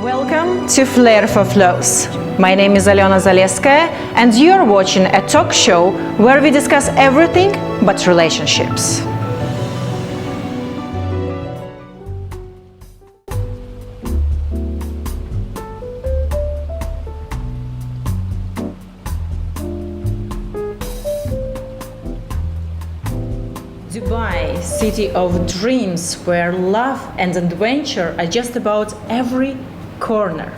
Welcome to Flair for Flows. My name is Aliona Zaleskaya, and you're watching a talk show where we discuss everything but relationships. Dubai, city of dreams, where love and adventure are just about every corner.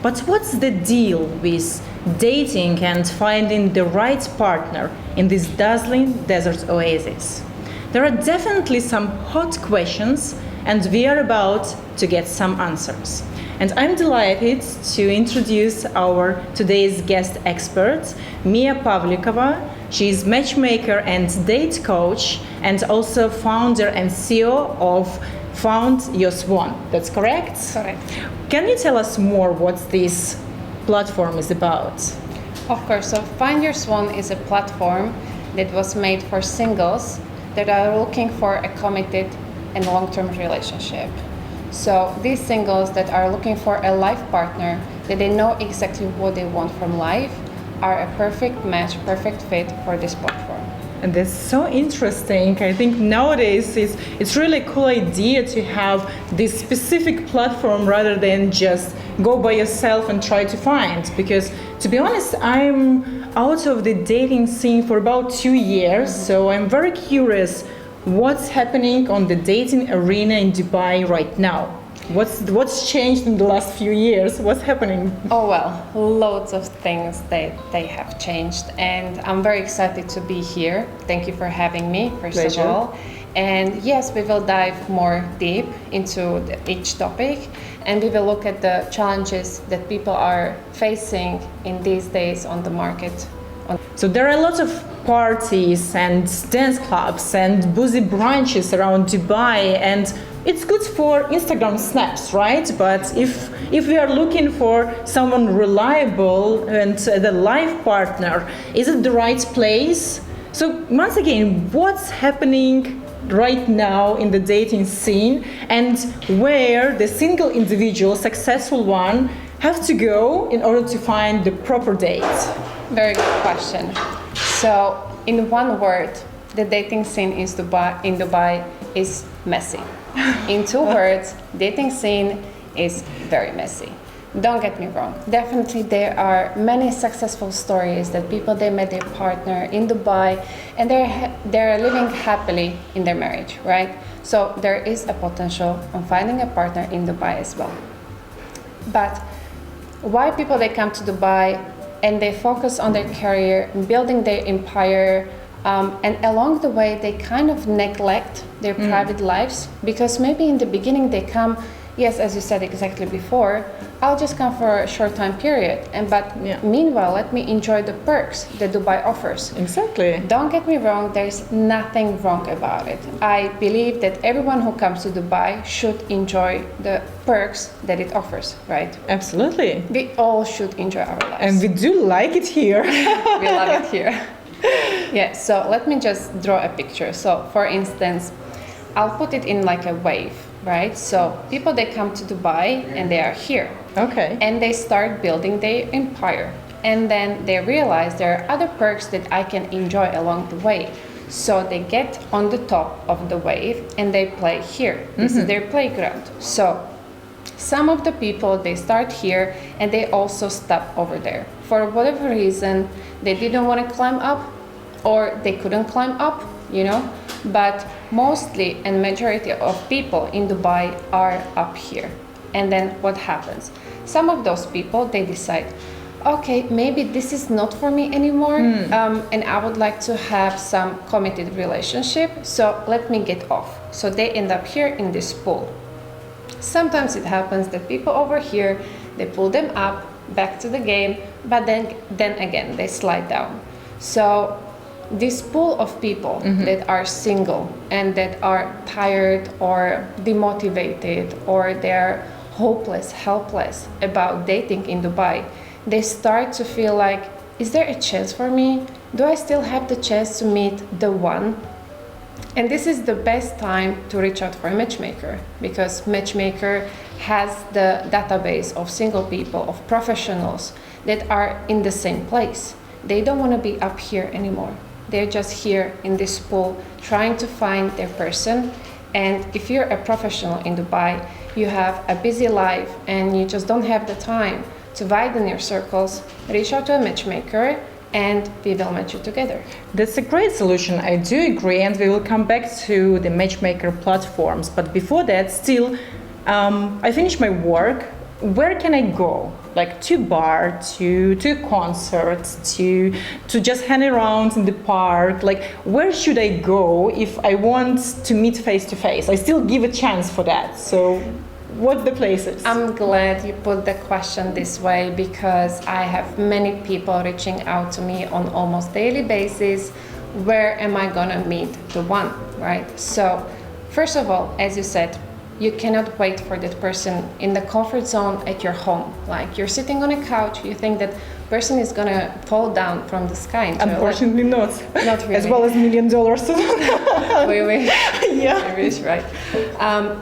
But what's the deal with dating and finding the right partner in this dazzling desert oasis? There are definitely some hot questions, and we are about to get some answers. And I'm delighted to introduce our today's guest expert, Mia Pavlikova. She is matchmaker and date coach, and also founder and CEO of Found Your Swan. That's correct? Correct. Can you tell us more what this platform is about? Of course. So Find Your Swan is a platform that was made for singles that are looking for a committed and long-term relationship. So these singles that are looking for a life partner, that they know exactly what they want from life, are a perfect match, perfect fit for this platform. And that's so interesting. I think nowadays it's really a cool idea to have this specific platform rather than just go by yourself and try to find. Because to be honest, I'm out of the dating scene for about 2 years, so I'm very curious what's happening on the dating arena in Dubai right now. What's changed in the last few years? What's happening? Oh well, loads of things they have changed, and I'm very excited to be here. Thank you for having me, first Pleasure. of all. And yes, we will dive more deep into each topic, and we will look at the challenges that people are facing in these days on the market. So there are a lot of parties and dance clubs and boozy brunches around Dubai, and it's good for Instagram snaps, right? But if we are looking for someone reliable and the life partner, is it the right place? So once again, what's happening right now in the dating scene, and where the single individual, successful one, have to go in order to find the proper date? Very good question. So, in one word, the dating scene in Dubai is messy. In 2 words, dating scene is very messy. Don't get me wrong. Definitely, there are many successful stories that people they met their partner in Dubai, and they're living happily in their marriage, right? So there is a potential on finding a partner in Dubai as well. But why people they come to Dubai and they focus on their career, building their empire, and along the way they kind of neglect their private lives, because maybe in the beginning they come, yes, as you said exactly before, I'll just come for a short time period, meanwhile let me enjoy the perks that Dubai offers. Exactly. Don't get me wrong, there's nothing wrong about it. I believe that everyone who comes to Dubai should enjoy the perks that it offers, right? Absolutely. We all should enjoy our lives. And we do like it here. We love it here. Yeah, so let me just draw a picture. So for instance, I'll put it in like a wave, right? So people they come to Dubai and they are here. Okay. And they start building their empire. And then they realize there are other perks that I can enjoy along the way. So they get on the top of the wave and they play here. This is their playground. So some of the people, they start here and they also stop over there. For whatever reason, they didn't want to climb up or they couldn't climb up, you know. But mostly and majority of people in Dubai are up here. And then what happens? Some of those people, they decide, okay, maybe this is not for me anymore, and I would like to have some committed relationship, so let me get off. So they end up here in this pool. Sometimes it happens that people over here, they pull them up back to the game, but then again they slide down. So this pool of people that are single and that are tired or demotivated or they're hopeless, helpless about dating in Dubai, they start to feel like, is there a chance for me? Do I still have the chance to meet the one? And this is the best time to reach out for a matchmaker, because matchmaker has the database of single people, of professionals that are in the same place. They don't want to be up here anymore. They're just here in this pool trying to find their person. And if you're a professional in Dubai, you have a busy life and you just don't have the time to widen your circles, reach out to a matchmaker and we will match you together. That's a great solution, I do agree, and we will come back to the matchmaker platforms. But before that, still, I finished my work. Where can I go? Like to bar, to concerts, to just hang around in the park? Like where should I go if I want to meet face to face? I still give a chance for that. So what's the places? I'm glad you put the question this way, because I have many people reaching out to me on almost daily basis. Where am I gonna meet the one, right? So first of all, as you said, you cannot wait for that person in the comfort zone at your home. Like you're sitting on a couch, you think that person is gonna fall down from the sky. Unfortunately not. Not really. As well as $1 million. We wish. Yeah. We wish, right?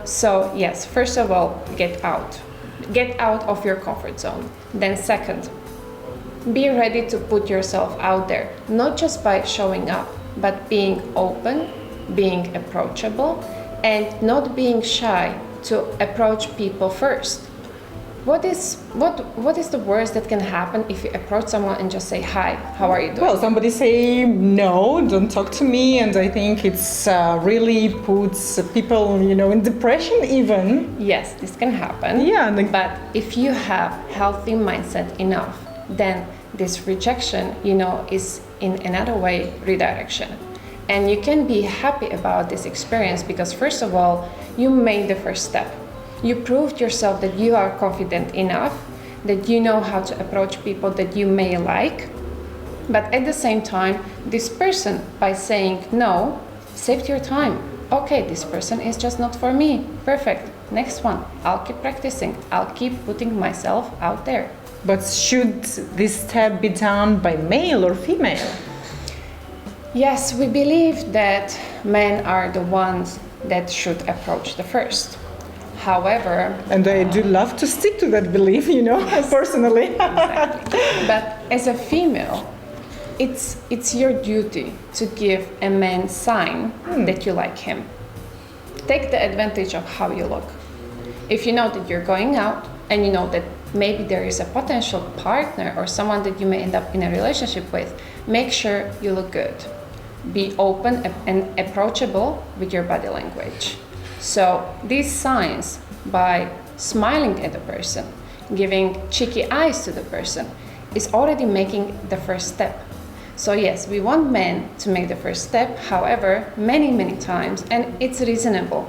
So yes, first of all, get out. Get out of your comfort zone. Then second, be ready to put yourself out there, not just by showing up, but being open, being approachable, and not being shy to approach people first. What is the worst that can happen if you approach someone and just say, hi, how are you doing? Well, somebody say, no, don't talk to me, and I think it's really puts people, in depression even. Yes, this can happen. Yeah. But if you have healthy mindset enough, then this rejection, is in another way redirection. And you can be happy about this experience because first of all, you made the first step. You proved yourself that you are confident enough, that you know how to approach people that you may like. But at the same time, this person, by saying no, saved your time. Okay, this person is just not for me. Perfect. Next one. I'll keep practicing. I'll keep putting myself out there. But should this step be done by male or female? Yes, we believe that men are the ones that should approach the first. However... And I do love to stick to that belief, personally. Exactly. But as a female, it's your duty to give a man sign that you like him. Take the advantage of how you look. If you know that you're going out and you know that maybe there is a potential partner or someone that you may end up in a relationship with, make sure you look good. Be open and approachable with your body language. So these signs, by smiling at the person, giving cheeky eyes to the person, is already making the first step. So yes, we want men to make the first step. However, many times, and it's reasonable,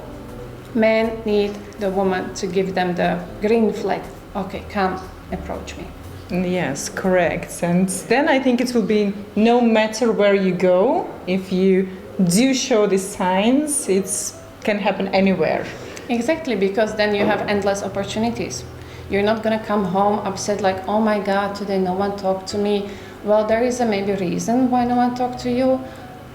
men need the woman to give them the green flag. Okay, come, approach me. Yes, correct. And then I think it will be no matter where you go, if you do show these signs, it can happen anywhere. Exactly, because then you have endless opportunities. You're not going to come home upset like, oh my God, today no one talked to me. Well, there is a maybe reason why no one talked to you.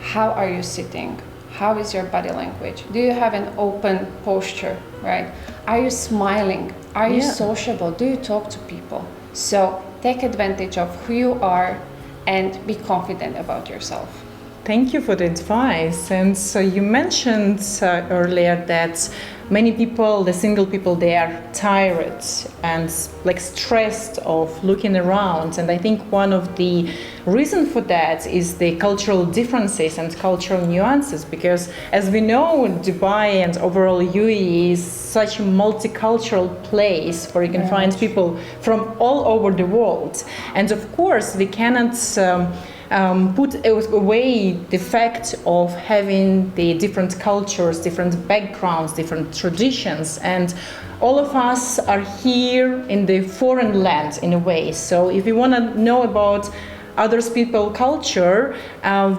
How are you sitting? How is your body language? Do you have an open posture, right? Are you smiling? Are you sociable? Do you talk to people? So take advantage of who you are and be confident about yourself. Thank you for the advice. And so you mentioned earlier that many people, the single people, they are tired and like stressed of looking around. And I think one of the reasons for that is the cultural differences and cultural nuances, because as we know, Dubai and overall UAE is such a multicultural place where you can find people from all over the world. And of course, we cannot put away the fact of having the different cultures, different backgrounds, different traditions, and all of us are here in the foreign land in a way. So if we want to know about other people's culture,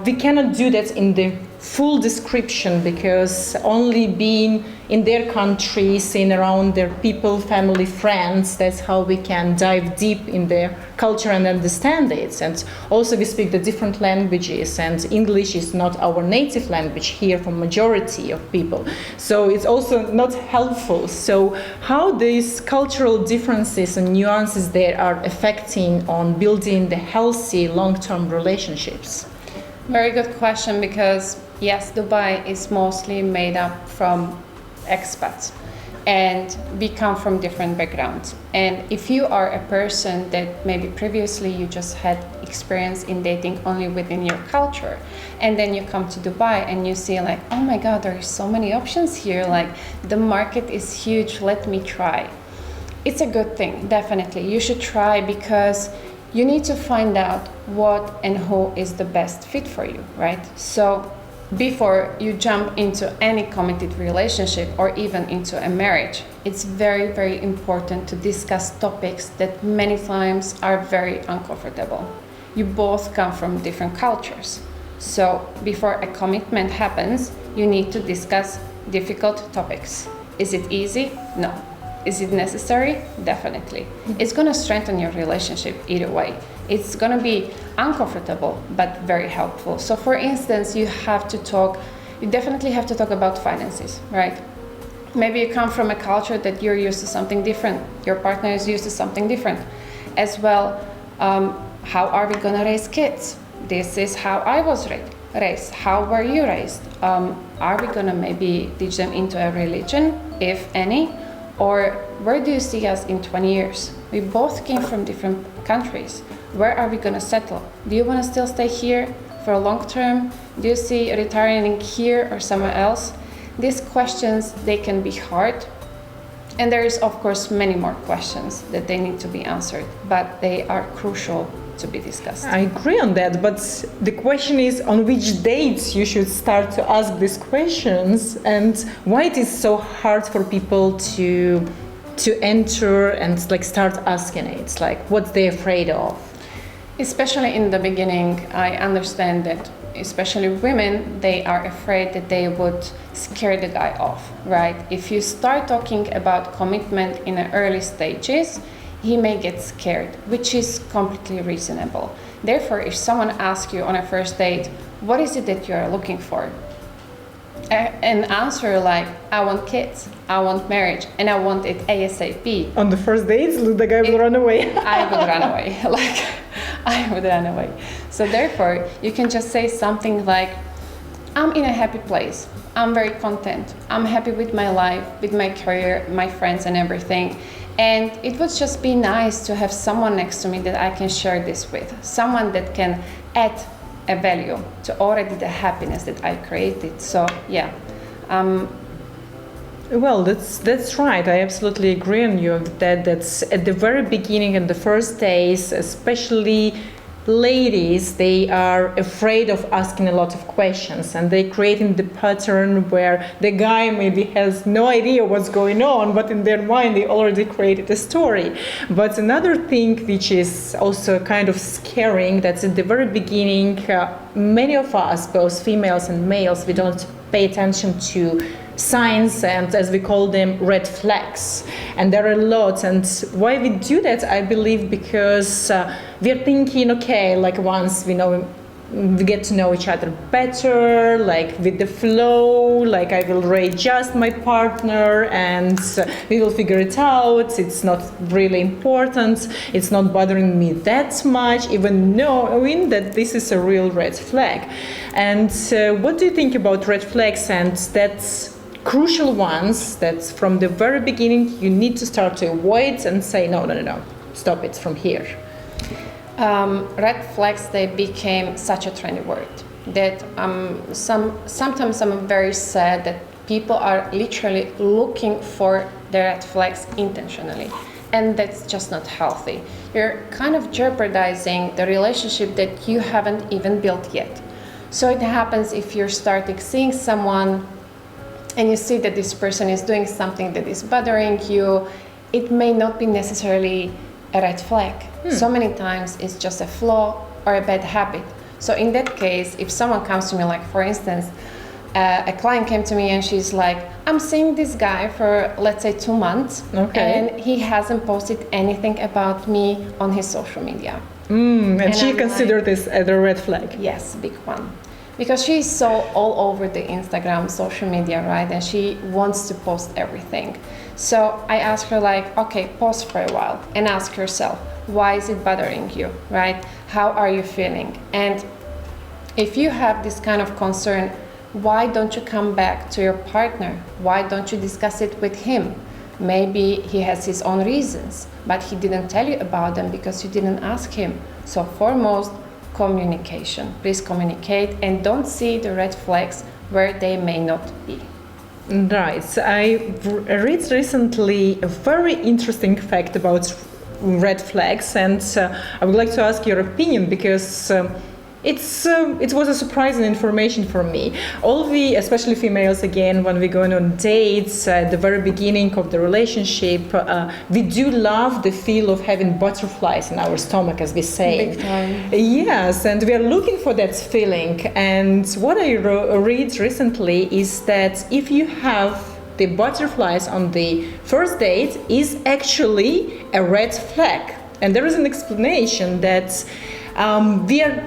we cannot do that in the full description, because only being in their country, seeing around their people, family, friends, that's how we can dive deep in their culture and understand it. And also we speak the different languages, and English is not our native language here for majority of people. So it's also not helpful. So how these cultural differences and nuances there are affecting on building the healthy long-term relationships? Very good question, because yes, Dubai is mostly made up from expats, and we come from different backgrounds. And if you are a person that maybe previously you just had experience in dating only within your culture, and then you come to Dubai and you see like, oh my God, there are so many options here, like the market is huge, let me try. It's a good thing, definitely. You should try, because you need to find out what and who is the best fit for you, right? So before you jump into any committed relationship or even into a marriage, it's very, very important to discuss topics that many times are very uncomfortable. You both come from different cultures. So before a commitment happens, you need to discuss difficult topics. Is it easy? No. Is it necessary? Definitely. It's going to strengthen your relationship either way. It's going to be uncomfortable, but very helpful. So for instance, you definitely have to talk about finances, right? Maybe you come from a culture that you're used to something different. Your partner is used to something different. As well, how are we going to raise kids? This is how I was raised. How were you raised? Are we going to maybe teach them into a religion, if any? Or where do you see us in 20 years? We both came from different countries. Where are we going to settle? Do you want to still stay here for a long term? Do you see retiring here or somewhere else? These questions, they can be hard. And there is, of course, many more questions that they need to be answered, but they are crucial to be discussed. I agree on that, but the question is on which dates you should start to ask these questions, and why it is so hard for people to enter and like start asking it, like what they're afraid of. Especially in the beginning, I understand that especially women, they are afraid that they would scare the guy off, right? If you start talking about commitment in the early stages, he may get scared, which is completely reasonable. Therefore, if someone asks you on a first date, what is it that you are looking for? An answer like, I want kids, I want marriage, and I want it ASAP. On the first dates, the guy will run away. I would run away. I would run away. So therefore, you can just say something like, I'm in a happy place. I'm very content. I'm happy with my life, with my career, my friends and everything. And it would just be nice to have someone next to me that I can share this with. Someone that can add a value to already the happiness that I created. So yeah. Well, that's right. I absolutely agree on you that that's at the very beginning and the first days, especially ladies, they are afraid of asking a lot of questions, and they creating the pattern where the guy maybe has no idea what's going on, but in their mind they already created a story. But another thing which is also kind of scaring, that's at the very beginning, many of us, both females and males, we don't pay attention to signs and, as we call them, red flags. And there are lots. And why we do that, I believe, because we're thinking, okay, like once we get to know each other better, like with the flow, like I will readjust my partner and we will figure it out. It's not really important. It's not bothering me that much, even knowing that this is a real red flag. And what do you think about red flags? And that's crucial ones that from the very beginning you need to start to avoid and say, no, stop it from here. Red flags, they became such a trendy word that sometimes I'm very sad that people are literally looking for the red flags intentionally, and that's just not healthy. You're kind of jeopardizing the relationship that you haven't even built yet. So it happens if you're starting seeing someone and you see that this person is doing something that is bothering you, it may not be necessarily a red flag. So many times it's just a flaw or a bad habit. So in that case, if someone comes to me, like for instance, a client came to me and she's like, I'm seeing this guy for, let's say, 2 months, and he hasn't posted anything about me on his social media. And she considered this as a red flag. Yes, big one. Because she's so all over the Instagram, social media, right? And she wants to post everything. So I asked her like, okay, pause for a while and ask yourself, why is it bothering you, right? How are you feeling? And if you have this kind of concern, why don't you come back to your partner? Why don't you discuss it with him? Maybe he has his own reasons, but he didn't tell you about them because you didn't ask him. So foremost, communication. Please communicate and don't see the red flags where they may not be. Right. I read recently a very interesting fact about red flags, and I would like to ask your opinion because it was a surprising information for me. All we, especially females, again, when we're going on dates at the very beginning of the relationship, we do love the feel of having butterflies in our stomach, as we say. Big time. Yes, and we are looking for that feeling. And what I read recently is that if you have the butterflies on the first date, is actually a red flag. And there is an explanation that we are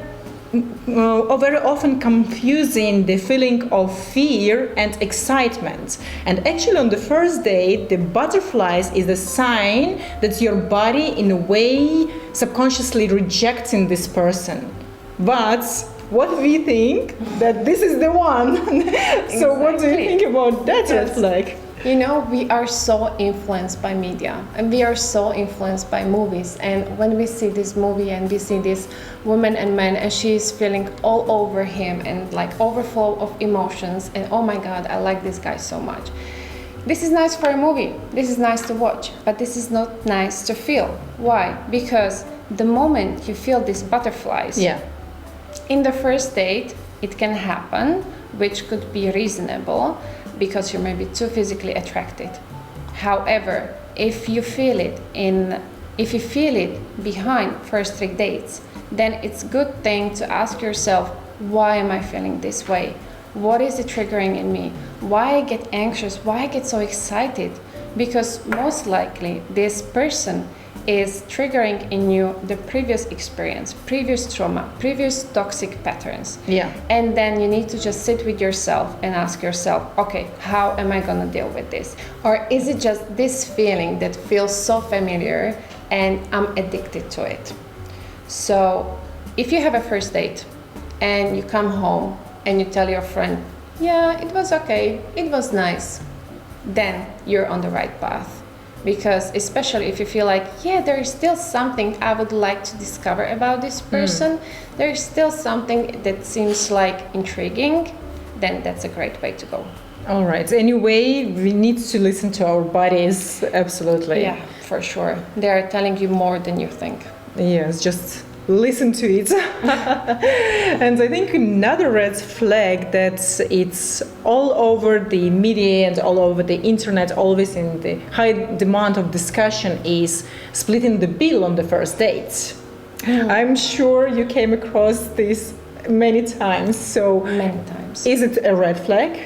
very often confusing the feeling of fear and excitement. And actually on the first date, the butterflies is a sign that your body in a way subconsciously rejecting this person. But what we think that this is the one. So what do you think about that red flag? You know, we are so influenced by media and we are so influenced by movies. And when we see this movie and we see this woman and man and she's feeling all over him and like overflow of emotions and oh my God, I like this guy so much. This is nice for a movie. This is nice to watch, but this is not nice to feel. Why? Because the moment you feel these butterflies, in the first date, it can happen, which could be reasonable, because you're maybe too physically attracted. However, if you feel it behind first 3 dates, then it's a good thing to ask yourself, why am I feeling this way? What is it triggering in me? Why I get anxious? Why I get so excited? Because most likely this person is triggering in you the previous experience, previous trauma, previous toxic patterns. And then you need to just sit with yourself and ask yourself, okay, how am I gonna deal with this? Or is it just this feeling that feels so familiar and I'm addicted to it? So if you have a first date and you come home and you tell your friend, yeah, it was okay, it was nice, then you're on the right path. Because especially if you feel like, yeah, there is still something I would like to discover about this person, there is still something that seems like intriguing, then that's a great way to go. All right. Anyway, we need to listen to our bodies, absolutely. Yeah, for sure. They are telling you more than you think. Yes, just listen to it. And I think another red flag that it's all over the media and all over the internet, always in the high demand of discussion, is splitting the bill on the first date. I'm sure you came across this many times. So many times. Is it a red flag?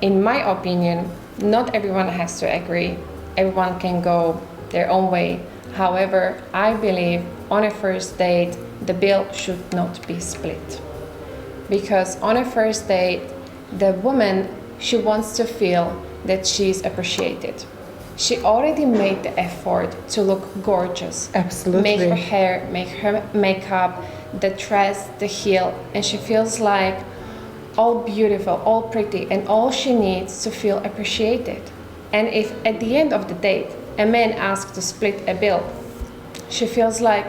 In my opinion, not everyone has to agree. Everyone can go their own way. However, I believe on a first date, the bill should not be split. Because on a first date, the woman, she wants to feel that she's appreciated. She already made the effort to look gorgeous. Absolutely. Make her hair, make her makeup, the dress, the heel, and she feels like all beautiful, all pretty, and all she needs to feel appreciated. And if at the end of the date, a man asks to split a bill, she feels like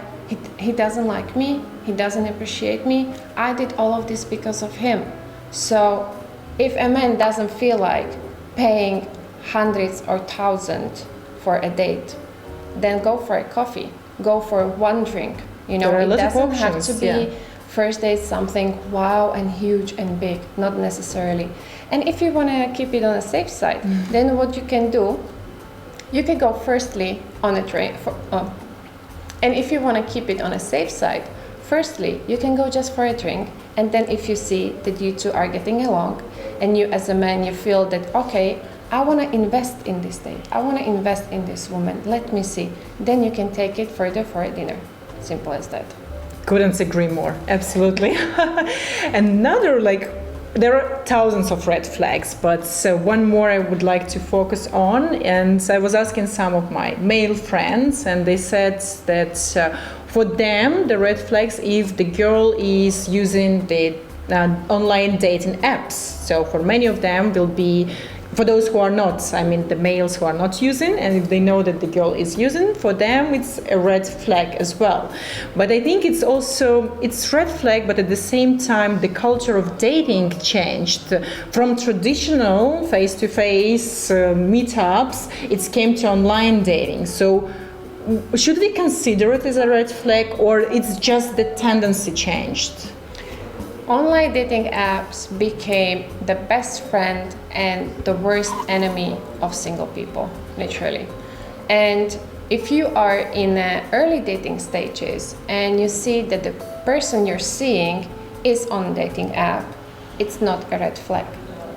he doesn't like me, he doesn't appreciate me, I did all of this because of him. So if a man doesn't feel like paying hundreds or thousands for a date, then go for a coffee, go for one drink. You know, it doesn't have to be first date something wow and huge and big, not necessarily. And if you want to keep it on a safe side, then what you can do, you can go firstly on a drink. And if you want to keep it on a safe side, Firstly, you can go just for a drink, and then if you see that you two are getting along, and you as a man, you feel that, okay, I want to invest in this date, I want to invest in this woman, let me see, then you can take it further for a dinner. Simple as that. Couldn't agree more. Absolutely. Another, there are thousands of red flags, but one more I would like to focus on. And I was asking some of my male friends, and they said that for them, the red flags, if the girl is using the online dating apps. So for many of them will be, for those who are not, the males who are not using, and if they know that the girl is using, for them it's a red flag as well. But I think it's red flag, but at the same time the culture of dating changed. From traditional face-to-face meetups, it came to online dating. So should we consider it as a red flag, or it's just the tendency changed? Online dating apps became the best friend and the worst enemy of single people, literally. And if you are in early dating stages and you see that the person you're seeing is on a dating app, it's not a red flag.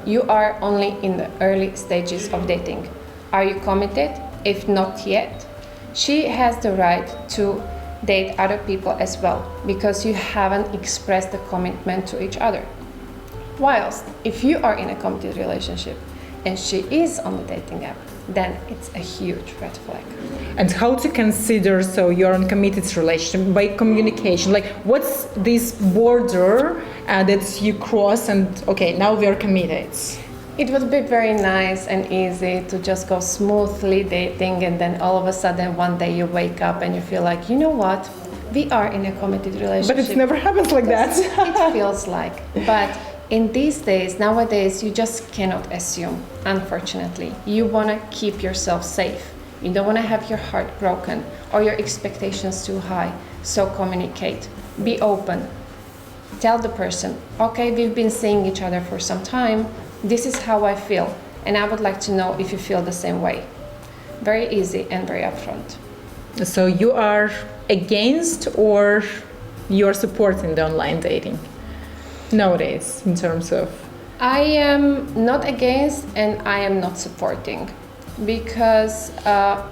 You are only in the early stages of dating. Are you committed? If not yet, she has the right to date other people as well, because you haven't expressed the commitment to each other. Whilst if you are in a committed relationship and she is on the dating app, then it's a huge red flag. And how to consider, so you're in a committed relationship, by communication, what's this border that you cross and okay, now we are committed? It would be very nice and easy to just go smoothly dating, and then all of a sudden one day you wake up and you feel like, you know what, we are in a committed relationship. But it never happens like that. It feels like. But in these days, nowadays, you just cannot assume, unfortunately. You want to keep yourself safe. You don't want to have your heart broken or your expectations too high. So communicate. Be open. Tell the person, okay, we've been seeing each other for some time. This is how I feel, and I would like to know if you feel the same way. Very easy and very upfront. So you are against, or you are supporting the online dating nowadays in terms of? I am not against and I am not supporting, because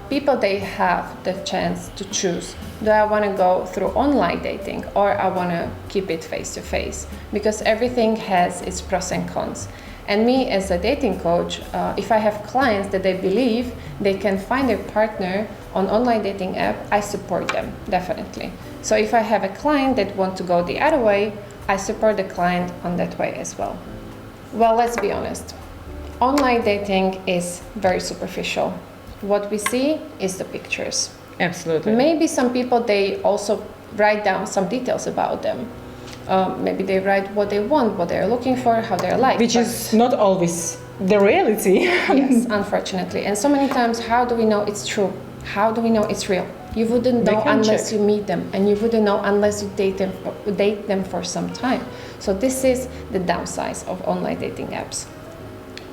people, they have the chance to choose. Do I want to go through online dating, or I want to keep it face to face? Because everything has its pros and cons. And me as a dating coach, if I have clients that they believe they can find their partner on online dating app, I support them, definitely. So if I have a client that wants to go the other way, I support the client on that way as well. Well, let's be honest. Online dating is very superficial. What we see is the pictures. Absolutely. Maybe some people, they also write down some details about them. Maybe they write what they want, what they're looking for, how they're like. Which is not always the reality. Yes, unfortunately. And so many times, how do we know it's true? How do we know it's real? You wouldn't know unless you meet them, and you wouldn't know unless you date them for some time. So this is the downside of online dating apps.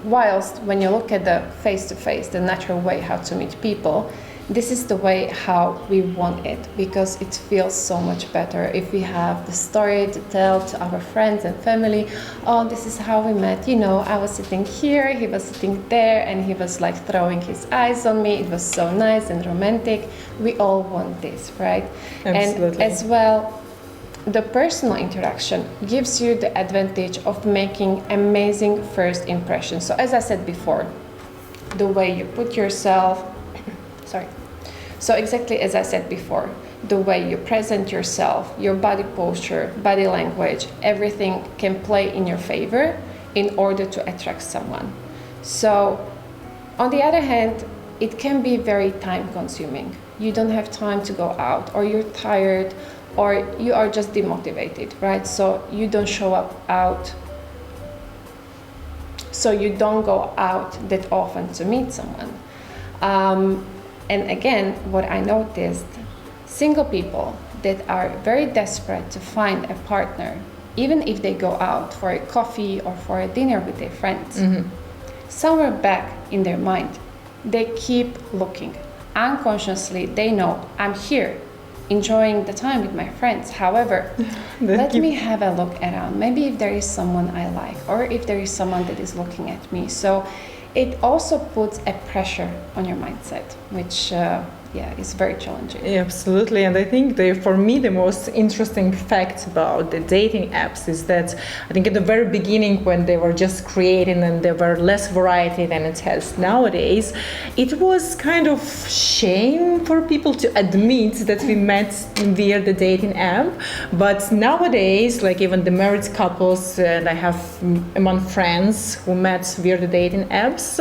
Whilst when you look at the face-to-face, the natural way how to meet people, this is the way how we want it, because it feels so much better if we have the story to tell to our friends and family. Oh, this is how we met. You know, I was sitting here, he was sitting there, and he was like throwing his eyes on me. It was so nice and romantic. We all want this, right? Absolutely. And as well, the personal interaction gives you the advantage of making amazing first impressions. So as I said before, the way you put yourself, So exactly as I said before, the way you present yourself, your body posture, body language, everything can play in your favor in order to attract someone. So on the other hand, it can be very time consuming. You don't have time to go out, or you're tired, or you are just demotivated, right? So you don't show up out. So you don't go out that often to meet someone. And again, what I noticed, single people that are very desperate to find a partner, even if they go out for a coffee or for a dinner with their friends, somewhere back in their mind, they keep looking. Unconsciously, they know, I'm here. enjoying the time with my friends. However, let me have a look around. Maybe if there is someone I like, or if there is someone that is looking at me. So it also puts a pressure on your mindset, which is very challenging. Yeah, absolutely. And I think for me, the most interesting fact about the dating apps is that I think at the very beginning, when they were just creating and there were less variety than it has nowadays, it was kind of shame for people to admit that we met via the dating app. But nowadays, like even the married couples, and I have among friends who met via the dating apps,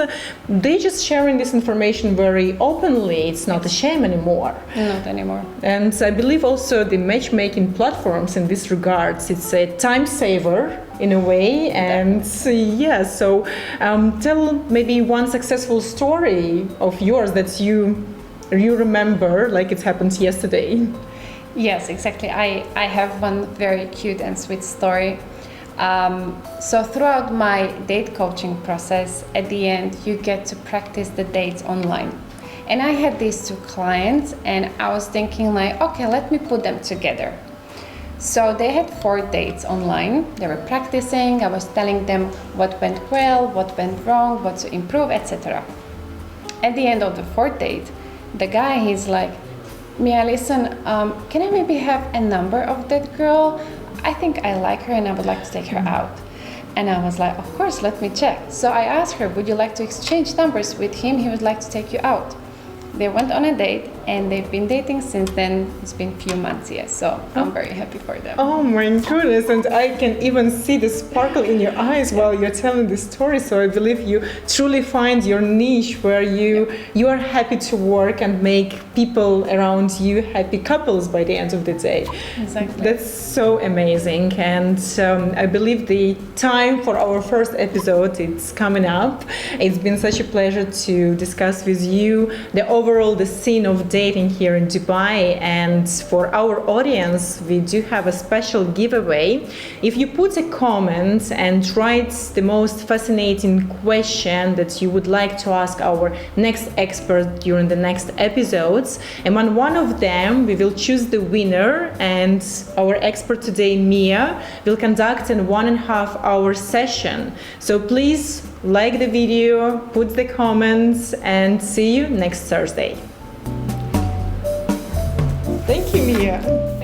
they just sharing this information very openly. It's not a shame anymore. Not anymore. And I believe also the matchmaking platforms in this regards, it's a time saver in a way. And so tell maybe one successful story of yours that you remember like it happened yesterday. Yes, exactly. I have one very cute and sweet story. So throughout my date coaching process, at the end, you get to practice the dates online. And I had these 2 clients, and I was thinking like, okay, let me put them together. So they had 4 dates online. They were practicing. I was telling them what went well, what went wrong, what to improve, etc. At the end of the 4th date, the guy, he's like, Mia, listen, can I maybe have a number of that girl? I think I like her and I would like to take her out. And I was like, of course, let me check. So I asked her, would you like to exchange numbers with him? He would like to take you out. They went on a date and they've been dating since then. It's been a few months, yes. So I'm very happy for them. Oh my goodness, and I can even see the sparkle in your eyes while you're telling this story. So I believe you truly find your niche where you are happy to work and make people around you happy couples by the end of the day. Exactly. That's so amazing. And I believe the time for our first episode is coming up. It's been such a pleasure to discuss with you the scene of dating here in Dubai. And for our audience, we do have a special giveaway. If you put a comment and write the most fascinating question that you would like to ask our next expert during the next episodes, among one of them we will choose the winner, and our expert today, Mia, will conduct a 1.5 hour session. So please like the video, put the comments, and see you next Thursday. Thank you, Mia.